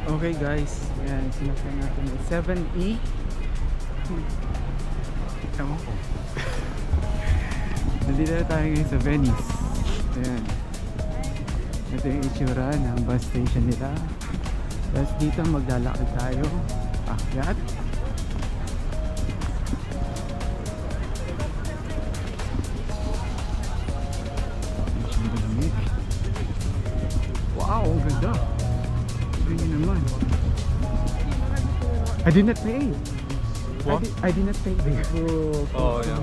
Okay guys, yan, sinakyan natin yung 7E. Ewan ko. Nandito na tayo ngayon sa Venice. Ayan. Ito yung itsura ng bus station nila. Tapos dito maglalakad tayo. Akyat. Wow, ang ganda. Ganyan naman. I did not pay. What? I did not pay there. Oh yeah.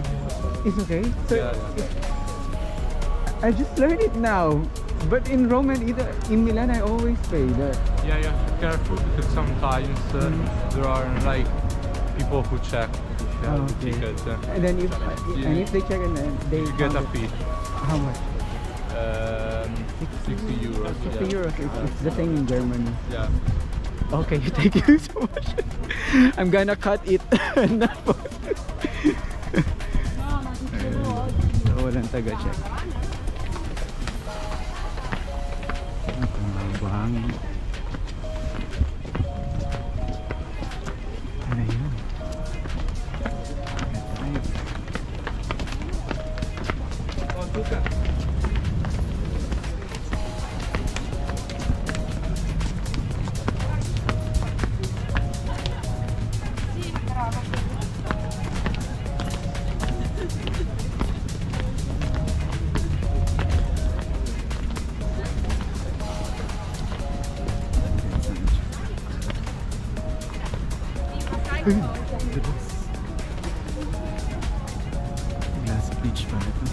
It's okay? So, Yeah. I just learned it now. But in Rome and in Milan, I always pay that. Yeah, yeah. Careful because sometimes there are like people who check Oh, the okay. ticket. And then if they check and then they You get a count it. fee. How much? 60 euros. 50 yeah. euros. It's the same in Germany. Yeah. Okay, thank you so much. I'm gonna cut it. So, walang taga-check. Ito mga buhangin. Ano yun? Glass beach pala ito.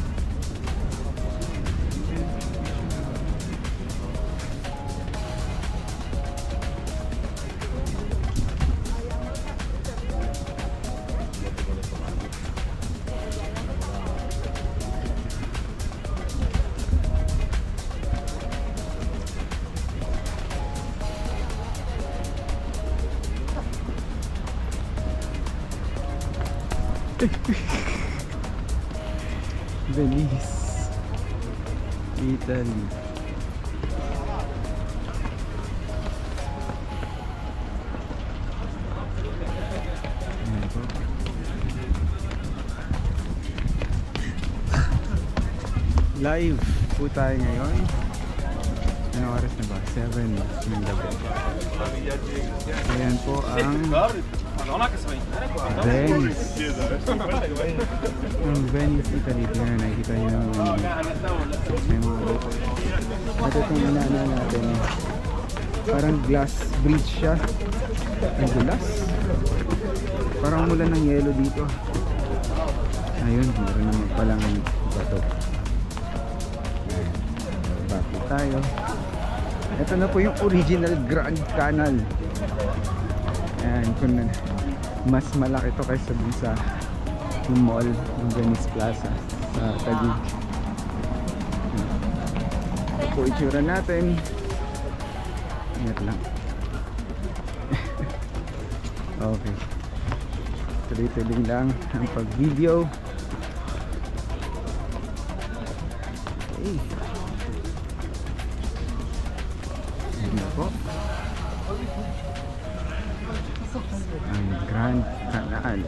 Venice, Italy. Ayan po. Live po tayo ngayon. Anong oras na ba? 7 ng gabi. Ayan po ang Venice. Ang Venice, Italy. Tingnan, nakikita nyo yung may mga local. At itong inaana natin, parang glass bridge siya. Ang glass. Parang mula ng yelo dito. Ayun, meron naman palang bato. Bakit tayo? Ito na po yung original Grand Canal. Ayan, kung mas malaki to kaysa dun sa yung mall ng Venice Plaza sa Taguig. Ito po itsura natin. Ingat lang. Okay, tuloy-tuloy lang ang pag-video. Okay. Ayan po ang Grand Canal.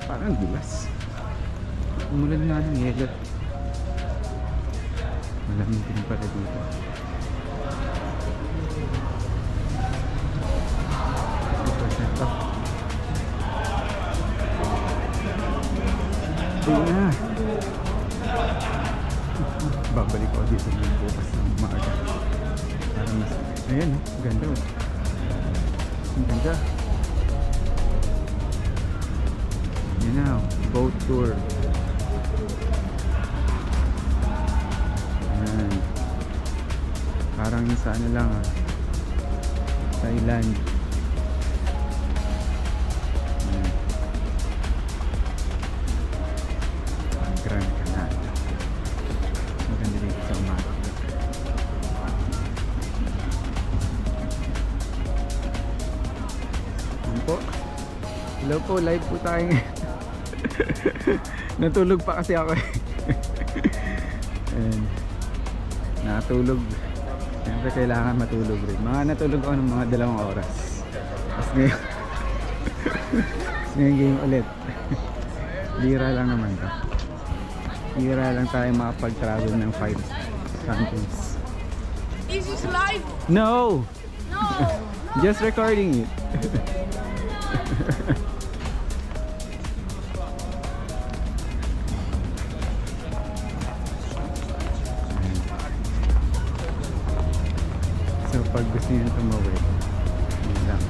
Parang dulas. Umulan nga ng yelo. Malamig din pala dito. Ito. Ayun na. Babalik ko dito ng bukas ng maaga. Para mas... Ayan, ganda. Ang ganda. Yan na, boat tour. Ayan. Parang sa ano lang Thailand. Ayan. Ang Grand Canal. Maganda dito sa umaga. Ayan po. Hello po, live po tayo ngayon. Natulog pa kasi ako. Ayan. Natulog Siyempre kailangan matulog rin. Natulog ako ng mga 2 oras. Tapos ngayon, ngayon game ulit. Bira lang naman to. Bira lang tayo makapag-travel ng 5 countries. Is this live? No! No! Just recording it. So pag gusto nyo tumawid, yun lang.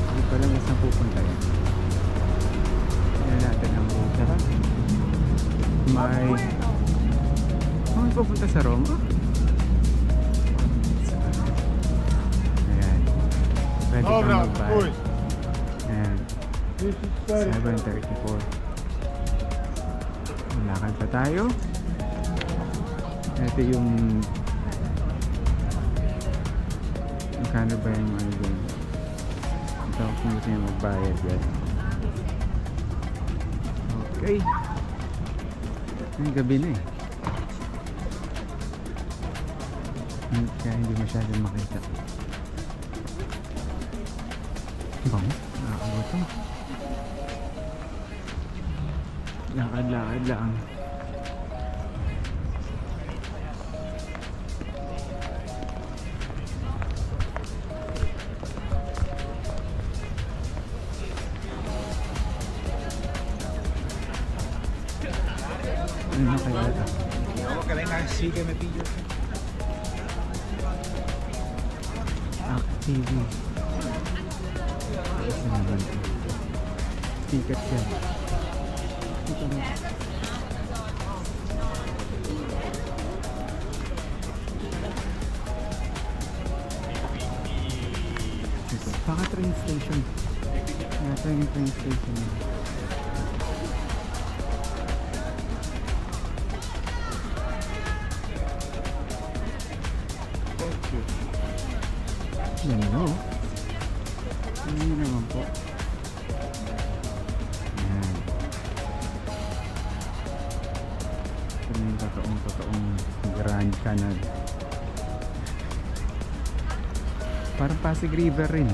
Hindi pa lang isang pupunta yun. Tignan natin ang ruta. May pupunta sa Roma? Ayan. Pwede pa magbayad. Ayan. 7:34. Malakad pa tayo. Ito yung magkano ba yung ano dun? Ito kung gusto nyo magbayad yan. Okay. Ang gabi na eh. Kaya hindi masyadong makita. Bango? Nakakawa to. Lakad-lakad lang. Ano kaya ito? Que venga, sí que me pillo. TV. Ticket yan. Ito na. Baka train station. Nasa yung train station. Yan o. Yan naman po. Yan. Ito na yung totoong Grand Canal. Parang Pasig River rin.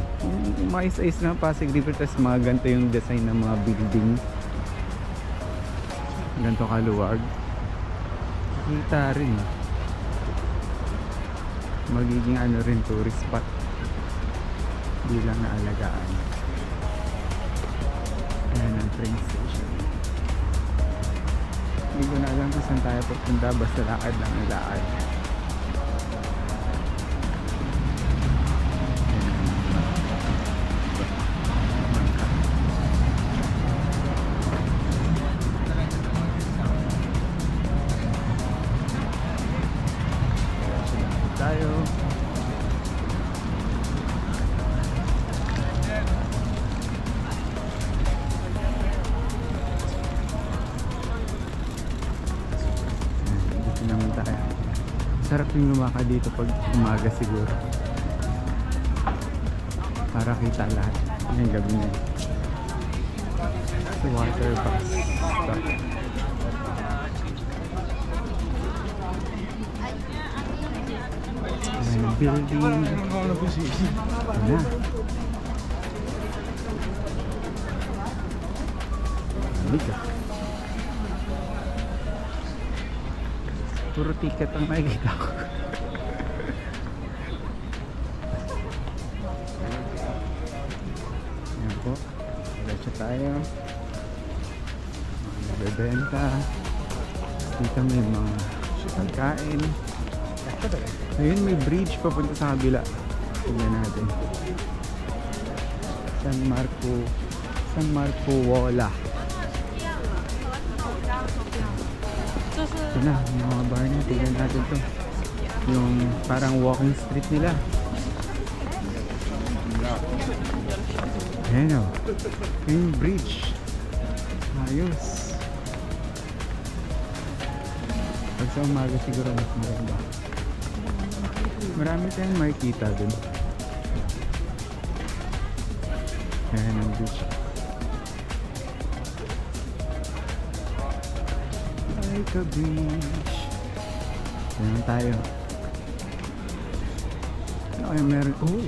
Mais-ayos na Pasig River, tapos mga ganito yung design ng mga building. Ganito kaluwag. Kita rin. Magiging ano rin, tourist spot. Bilang naalagaan. Ayan ang train station. Hindi ko na alam kung saan tayo pupunta, basta lakad lang ang lakad. Tayo. Dito naman tayo. Sarap yung lumakad dito pag umaga siguro. Para kita lahat. Ngayong gabi na. Sa water bus stop. Building. Ayan. Halika. Puro ticket ang makikita ko. Ayan po. Diretso tayo. Nagbebenta. Dito may mga pagkain. Ayun, may bridge papunta sa kabila. Tingnan natin. San Marco Wala. Ito na, yung mga bar na. Tingnan natin to. Yung parang walking street nila. Ayan o. Yung bridge. Ayos. Pag sa umaga siguro mas maganda. Marami tayong makikita dun. Ayan ang beach. Like a beach. Ayan tayo. Ay, meron. Oh,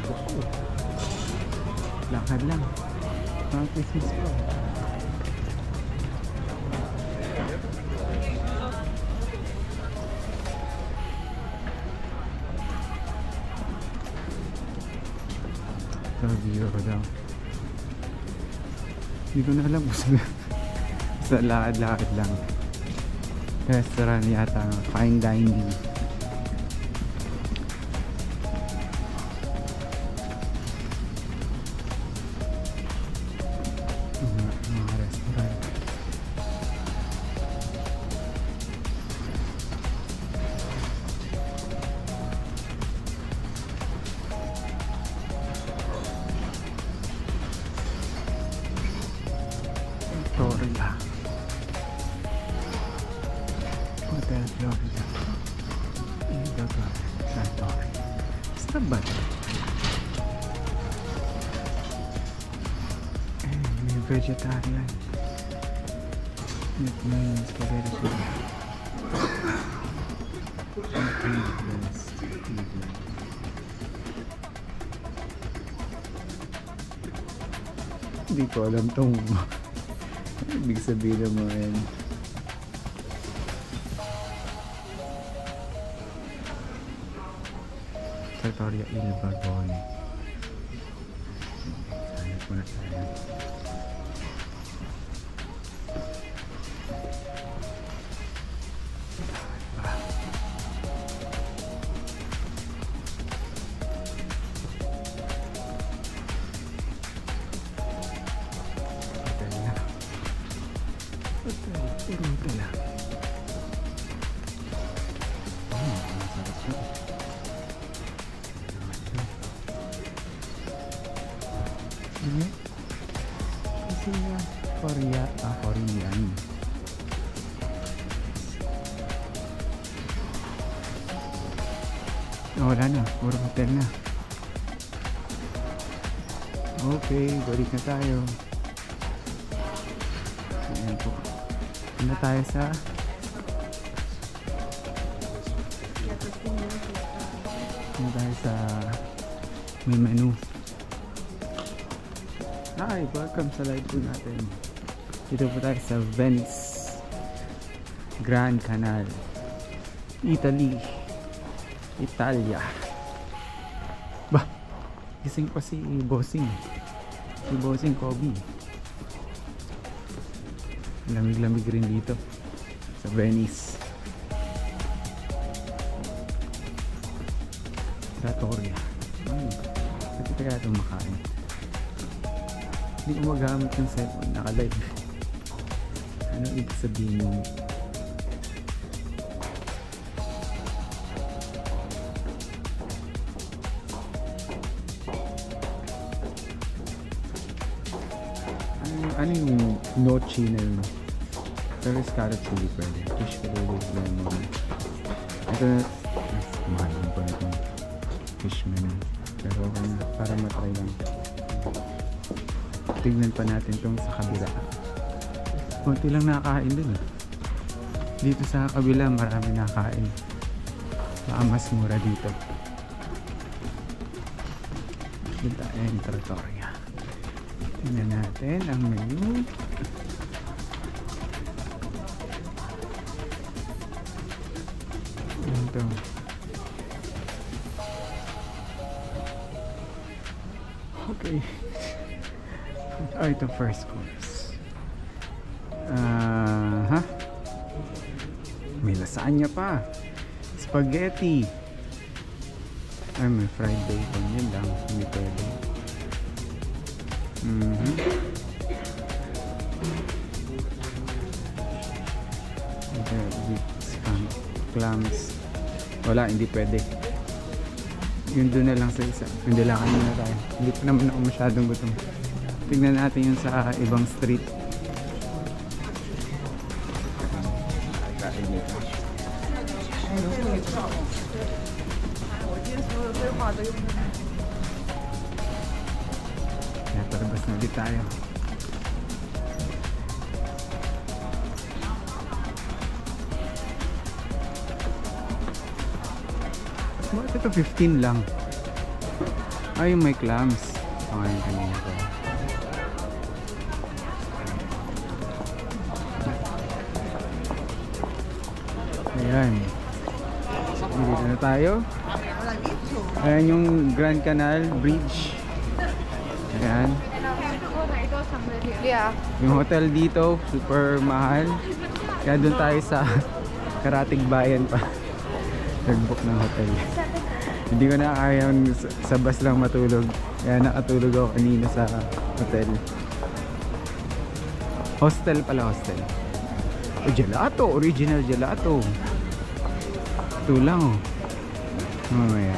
lakad lang. Mga Christmas pa. Euro daw. Hindi ko na alam kung sa lakad-lakad lang. Restaurant yata, fine dining. Mga restaurant. Florida. Hotel Florida. Ito ba? Santorin. Sarap ba? May vegetarian. May spaghetti soup. Hindi ko alam tong ibig sabihin ng mga yan. Trattoria Il Barbone. Hanap muna tayo. Puro hotel lang. Masarap siya. Kasi Korean. Wala na, puro hotel na. Okay, balik na tayo. Ayan po. Ano tayo sa may menu. Hi, welcome sa live po natin. Dito po tayo sa Venice Grand Canal, Italia. Bah, gising pa si Bossing Kobe. Lamig-lamig rin dito sa Venice. Trattoria. Pati kaya itong makain. Hindi ko magamit yung cellphone, naka-live. Ano ibig sabihin yung ano yung nochi na yun? Pero is carrot chili pwede. Fish fillet, lemon. Ito na, mahal yung pa itong fish menu. Pero para matry lang. Tignan pa natin itong sa kabila. Kunti lang nakakain dun. Dito sa kabila marami nakakain. Baka mas mura dito. Dito tayo yung trattoria. Tignan natin ang menu. Ito. Okay. Ito first course. May lasagna pa. Spaghetti. Ay, may fried bacon. Yan lang. Hindi pwede. Clams. Wala, hindi pwede. Yun doon na lang sa isa. Hindi lang na tayo. Hindi pa naman ako masyadong gutom. Tignan natin yun sa ibang street. Kaya parabas na ulit tayo. Bakit ito 15 lang? Ay, may clams. Pangalan kanina ko. Ayan. Dito na tayo. Ayan yung Grand Canal Bridge. Ayan. Yung hotel dito, super mahal. Kaya doon tayo sa Karatig Bayan pa. Nag-book ng hotel. Hindi ko na kaya sa bus lang matulog. Kaya nakatulog ako kanina sa hotel. Hostel pala, hostel. Oh, gelato, original gelato. Ito lang oh. Mamaya.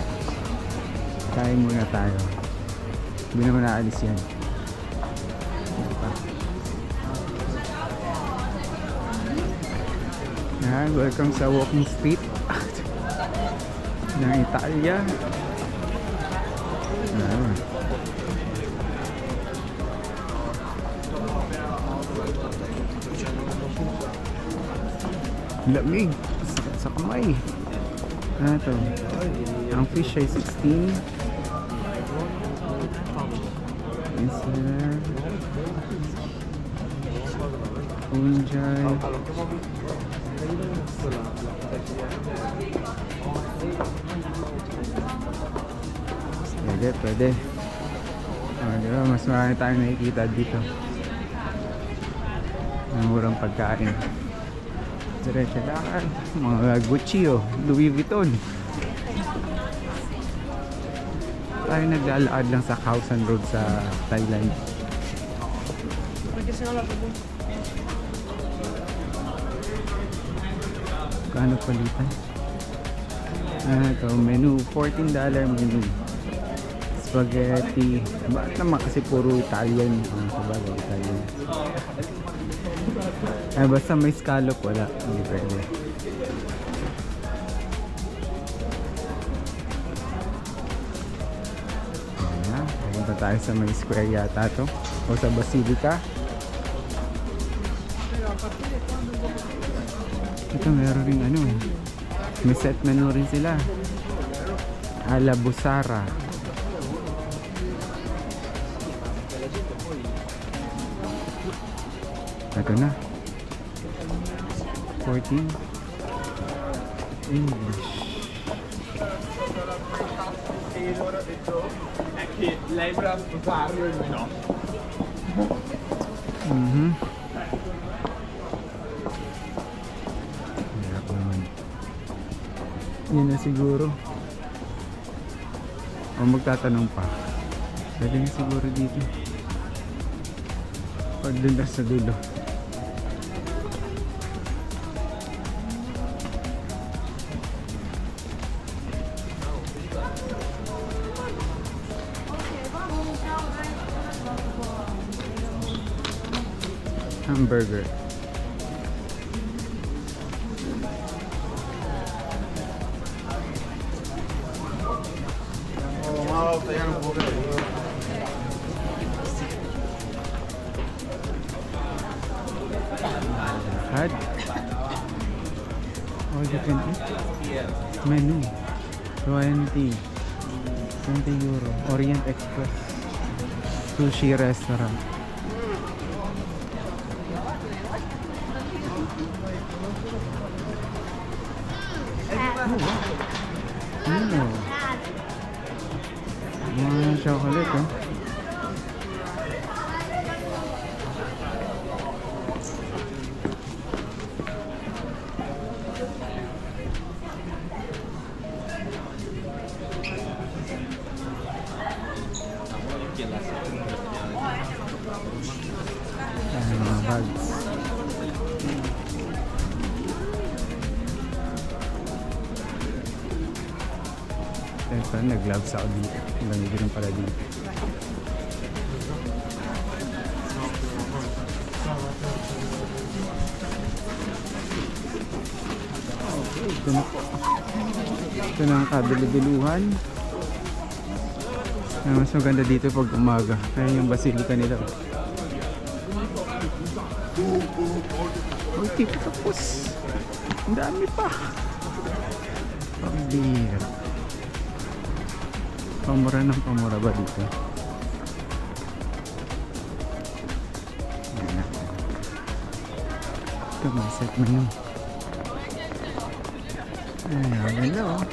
Kain muna tayo. Hindi naman naalis yan. Yan, welcome sa walking street ng Italia. Yan. Lamig. Sakit sa kamay. Ano to? Ang fish ay 16. Is there? Punjay. Pwede. Diba? Mas marami tayong nakikita dito. Ang murang pagkain. Diretso lakad. Mga Gucci oh. Louis Vuitton. Tayo naglalakad lang sa Khao San Road sa Thailand. Kano palitan? Ito, menu. $14 menu. Spaghetti. Bakit naman kasi puro Italian? Sabagay Italian. Basta may scallop wala. Hindi pwede. Ayan. Pupunta tayo sa may square yata to. O sa Basilica. Ito meron rin ano. May set menu rin sila. Ala Busara. Ito na. 14 English. Hirap naman. Yun na siguro. O magtatanong pa. Pwede na siguro dito. Pag dun na sa dulo. Hamburger. Had all you can eat. Menu 20 euro. Orient Express sushi restaurant. Mga chocolate oh. Mga bags. Ito, nag-gloves ako dito. Lamig rin pala dito. Ito na po. Ito na ang kabili-biluhan. Mas maganda dito pag umaga. Kaya yung Basilica nila. Uy, tipo tapos. Ang dami pa. Pambira. Pamura ba dito? Ayan na. Ito, may set menu. Ay, ang ganda oh.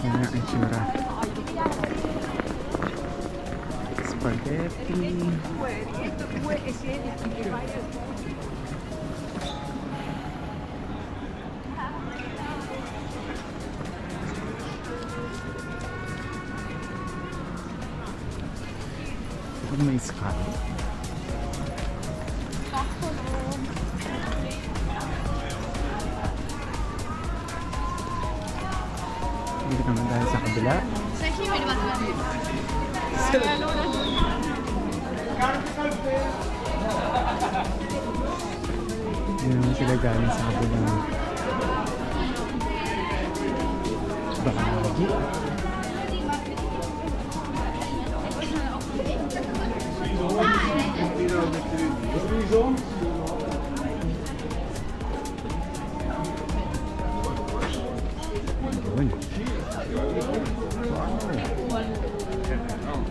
Yan ang itsura. Spaghetti. May sky. Dito naman tayo sa kabila. Hindi naman sila galing sa kabila. Bahagi.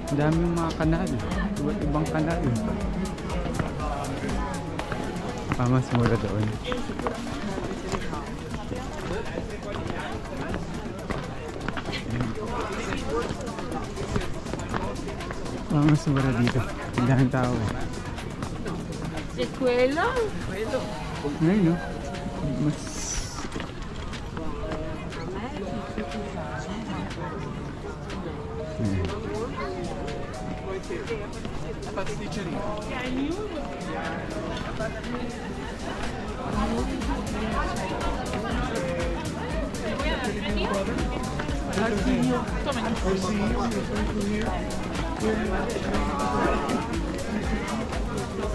Ang daming mga kanal, iba't ibang kanal. Mas mura doon. Mas mura dito. Ang daming tao. Escuela. Ngayon no? Mas...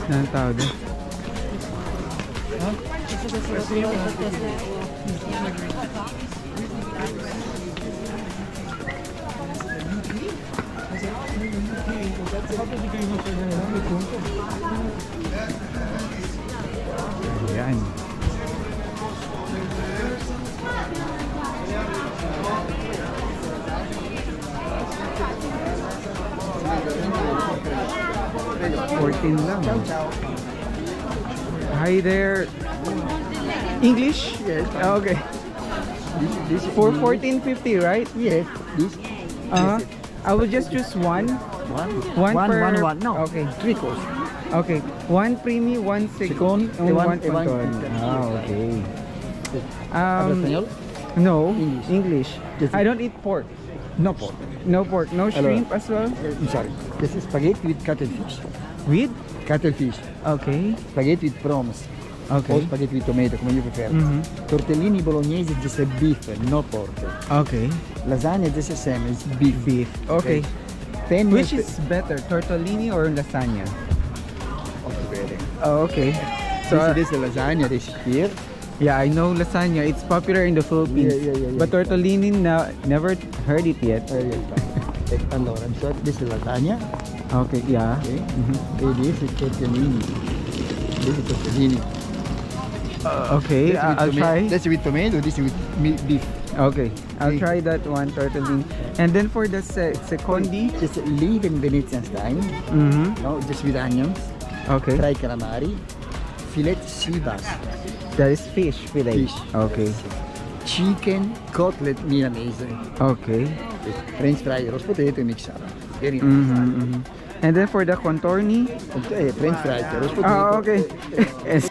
Saan tao doon? Ayan. $14 lang. Hi there. English? Yes. Okay. This For $14.50, right? yes. This I will just choose one. one per... one. No. Okay. 3 course. Okay. One creamy, one Second, and one and one conton. conton. Okay. Habla español? No. English. English. Yes. I don't eat pork. No pork. No pork. No shrimp as well. I'm sorry. This is spaghetti with cuttlefish. With? Cuttlefish. Okay. Spaghetti with prawns. Or Okay. spaghetti with tomato, come you prefer. Mhm. Tortellini bolognese, just a beef, no pork. Okay. Lasagna, just the same, it's beef. Beef. Okay. Penne, Which is better, tortellini or lasagna? okay. Oh, okay. So, This is lasagna, this is here. yeah, I know lasagna. It's popular in the Philippines. Yeah. But tortellini, never heard it yet. Allora, I'm sorry, this is lasagna. Okay, yeah. Okay. Mhm. And this is tortellini. This is tortellini. Okay, This with I'll try. This with tomato, this with beef. Okay, I'll Okay. try that one, tortellini. And then for the secondi, Just leave in Venetian style. No, just with onions. okay, Fried calamari. Filet sea bass. that is fish fillet. Fish. Okay, Chicken cutlet Milanese. okay. French fry, roast potato mixata. Very And then for the contorni, French fries, roast potato. okay. Yes.